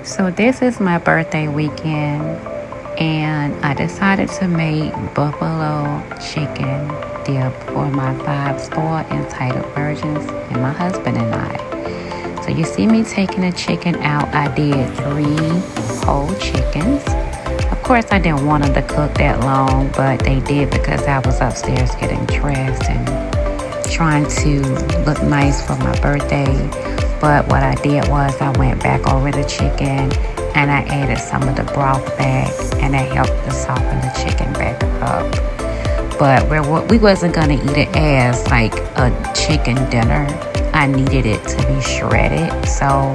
So this is my birthday weekend, and I decided to make buffalo chicken dip for my 5 spoiled entitled virgins and my husband and I. So you see me taking the chicken out. I did 3 whole chickens. Of course, I didn't want them to cook that long, but they did because I was upstairs getting dressed and trying to look nice for my birthday. But what I did was I went back over the chicken and I added some of the broth back, and that helped to soften the chicken back up. But we wasn't gonna eat it as like a chicken dinner. I needed it to be shredded. So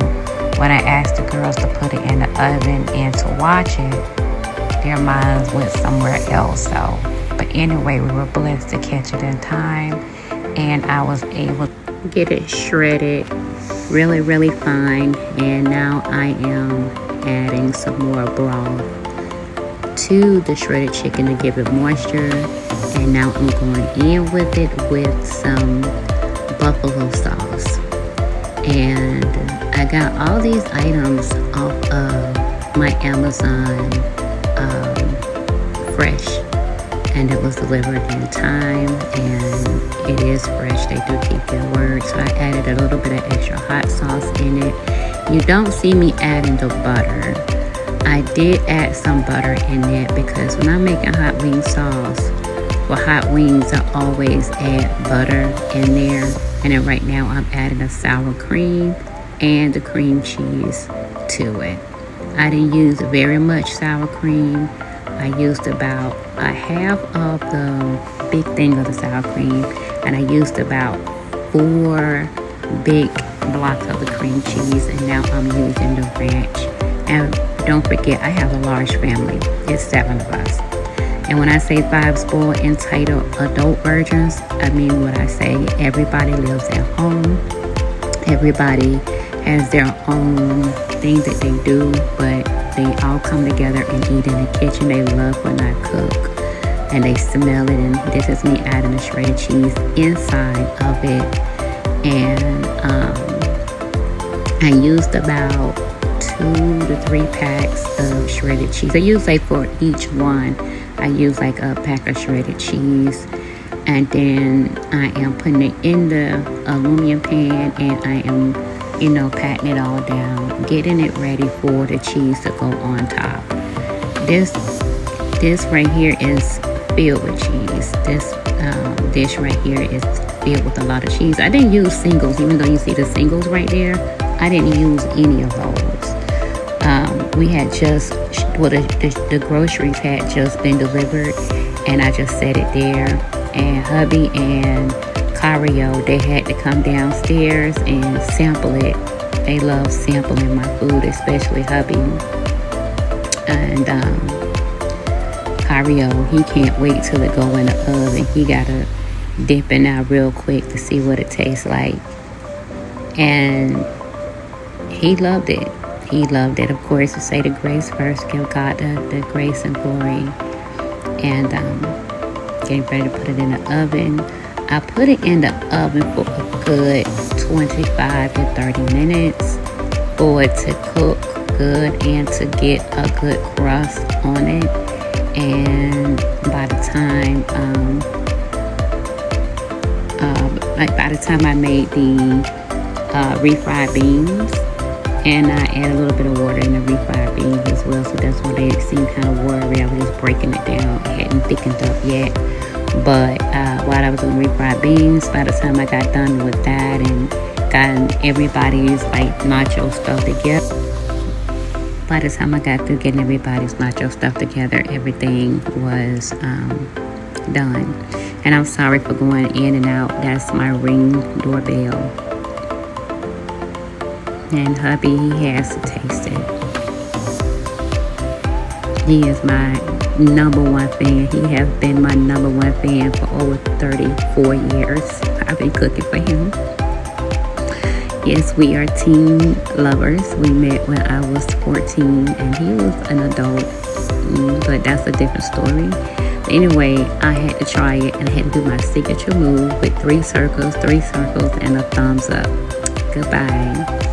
when I asked the girls to put it in the oven and to watch it, their minds went somewhere else. But anyway, we were blessed to catch it in time, and I was able to get it shredded really fine. And now I am adding some more broth to the shredded chicken to give it moisture. And now I'm going in with it with some buffalo sauce. And I got all these items off of my Amazon fresh, and it was delivered in time, and it is fresh. They do keep their word. So I added a little bit of extra hot sauce in it. You don't see me adding the butter. I did add some butter in it because when I'm making hot wing sauce for hot wings, I always add butter in there. And then right now I'm adding a sour cream and the cream cheese to it. I didn't use very much sour cream. I used about a half of the big thing of the sour cream, and I used about 4 big blocks of the cream cheese, and now I'm using the ranch. And don't forget, I have a large family. It's 7 of us. And when I say 5 spoiled entitled adult virgins, I mean what I say. Everybody lives at home. Everybody has their own thing that they do, but they all come together and eat in the kitchen. They love when I cook, and they smell it. And this is me adding the shredded cheese inside of it. And I used about 2 to 3 packs of shredded cheese. I use like for each one, I use like a pack of shredded cheese. And then I am putting it in the aluminum pan, and I am patting it all down, getting it ready for the cheese to go on top. This right here is filled with cheese. This dish right here is filled with a lot of cheese. I didn't use singles, even though you see the singles right there. I didn't use any of those. We had just, the groceries had just been delivered, and I just set it there. And Hubby and Cario, they had to come downstairs and sample it. They love sampling my food, especially Hubby. And Cario, he can't wait till it go in the oven. He gotta dip it out real quick to see what it tastes like. And he loved it. He loved it. Of course, to say the grace first, give God the grace and glory. And getting ready to put it in the oven. I put it in the oven for a good 25 to 30 minutes for it to cook good and to get a good crust on it. And by the time I made the refried beans, and I add a little bit of water in the refried beans as well, so that's why they seem kind of watery. I was just breaking it down. It hadn't thickened up yet. But while I was doing refried beans, by the time I got done with that and gotten everybody's like nacho stuff together, everything was done. And I'm sorry for going in and out. That's my Ring doorbell. And Hubby, he has to taste it. He is my #1 fan. He has been my #1 fan for over 34 years. I've been cooking for him. Yes, we are teen lovers. We met when I was 14 and he was an adult, but that's a different story. Anyway, I had to try it, and I had to do my signature move with 3 circles, and a thumbs up. Goodbye.